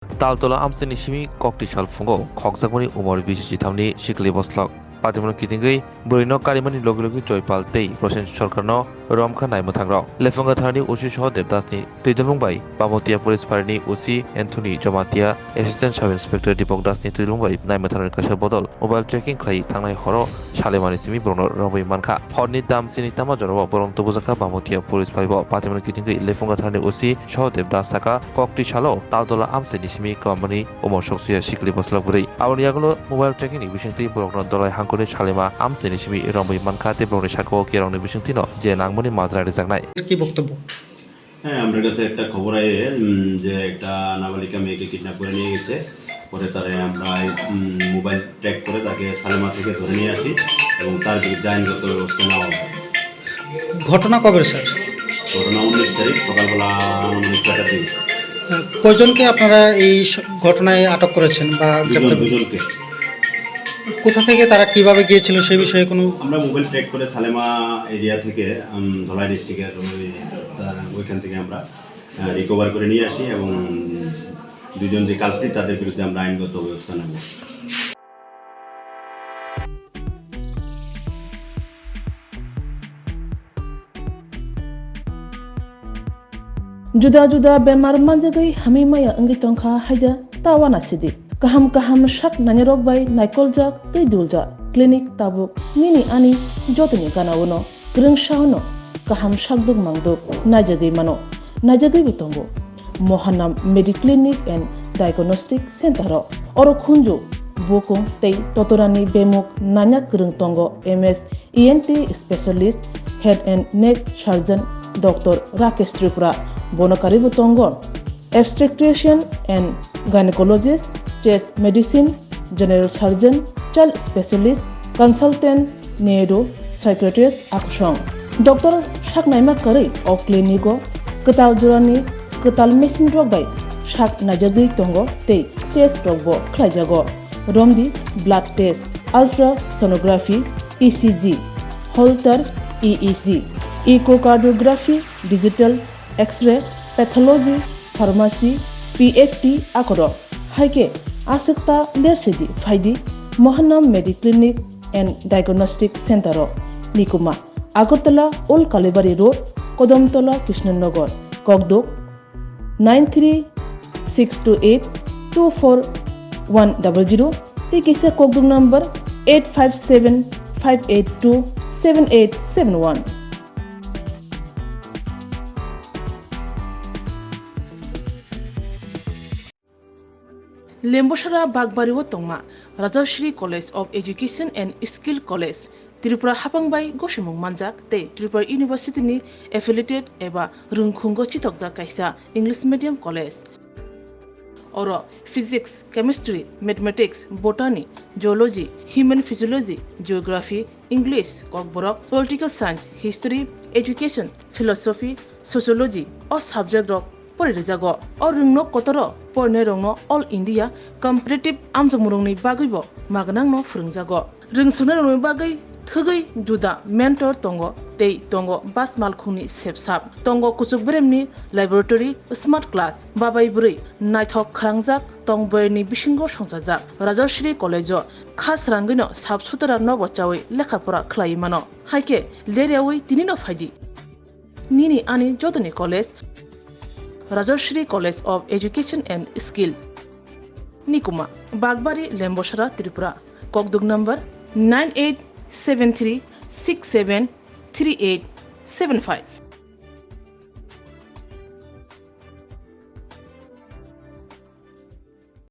Taltola amsini shimi kokti shal fungo khokjakmani umor bisi thamni sikli boslok Patimon Kitingi, Bwrwino Karimani Logi Joypal Tei, Prosen Sorkarno, Romjakkha Naimothangrok, Lefonga Thani Usi Shoh Devdasni, Tidulungbai, Bamotia Police Parni Usi, Anthony Jomatia, Assistant Sub Inspector Dipok Dasni Tidulungbai, Naimothanar Kasha Bodol, Mobile Tracking Clay, Tangai Horo, Shalemani Simi Bruno, Robi Manka, Horni Dam Sinitama Joro, Boron Tobuzaka, Bamotia Police Paribo, Patimon Kitingi, Lefonga Thani Usi, Shoh Devdasaka, Kokti Shalo, Taltola Amsini Simi Company, Umor Shoksia Shikli Boslaguri, our Yagulo, Mobile Tracking, Vishanti, Boron Dolai Hankone Shalema, Amsini Simi, Robi Manka, Tebron Shako, Kirong Vishantino, Jenangmoni Mazra Rezagnai. কি বক্তব্য? হ্যাঁ, আমার কাছে একটা খবর আয়ে যে একটা নাবালিকা মেয়েকে কিডন্যাপ করে নিয়ে গেছে। পরে তারে আমরা মোবাইল ট্র্যাক করে তাকে সালেমা থেকে ধরে নিয়ে আসি এবং তার বিরুদ্ধে আইনগত ব্যবস্থা নেওয়া হবে। ঘটনা কবে স্যার? ঘটনা 19 তারিখ সকালবেলা 6টার দিকে। কয়জনকে আপনারা এই ঘটনায় আটক করেছেন বা দুজনকে। কোথা থেকে তারা কিভাবে গিয়েছিল সেই বিষয়ে কোনো? আমরা মোবাইল ট্র্যাক করে সালেমা এরিয়া থেকে ধলাই ডিস্ট্রিক্টের ওইখান থেকে আমরা রিকভার করে নিয়ে আসি এবং দুজন যে কালপ্রিট তাদের বিরুদ্ধে আমরা আইনগত ব্যবস্থা নেব। Juda-juda bemar manjagai hami maya anggi tongkha haida tawana sidi. Kaham shak nanyarok bai naikolJak tei dulja klinik tabuk nini ani jotoni kanawono grengshauno kaham shakduk mangduk najagei mano najagei bitongo Mohanam Mediclinic and Diagnostic Center oro khunju bokong tei totorani bemuk nanyak greng tongo MS ENT specialist head and neck surgeon Dr. Rakesh Tripura bonokari butongo obstetrician and gynecologist chest medicine general surgeon child specialist consultant neuro psychiatrist aksong Dr. Khoknai kari of clinico ketal jurani ketal mesin rogbai shak najagui tongo tei test rogbo khlaijago romdi blood test ultrasonography ECG holter EEG echocardiography digital x-ray pathology pharmacy PFT akoro haike asikta lersidi faidi Mohanam Mediclinic and Diagnostic Center Nikuma Agartala Old Kalibari Road Kodamtola Krishnanagar Kogdok 9362824100 Tikisa Kogdok number 8575827871 Lemboshara Bagbariwo Tongma Rajashri College of Education and Skill College Tripura Hapangbai Goshimung Manjak te Tripura University ni affiliated eba Rungkhungo Chitokja Kaisa English Medium College Oro Physics, Chemistry, Mathematics, Botany, Geology, Human Physiology, Geography, English, Kokborok, Political Science, History, Education, Philosophy, Sociology o subject rok Porijago or Rungno Kotoro Pornerongno All India Competitive Amjamurungni Bagibo Magnang no Frungjago Rungsunarungni Bagai Thugai Juda Mentor Tongo Tei Tongo Bas Malkhuni Sepsap Tongo Kuchukbremni Laboratory Smart Class Babai Buri Naithok Khrangjak Tongberni Bishingo Songsajak Rajashri College Khas Rangino Sabsutara Nobochawi Lekhapura Klaimano Haike Leriawi Tinino Faidi Nini Ani Jotoni College Rajashri College of Education and Skill Nikuma Bagbari Lemboshara Tripura Kogduk number 9873673875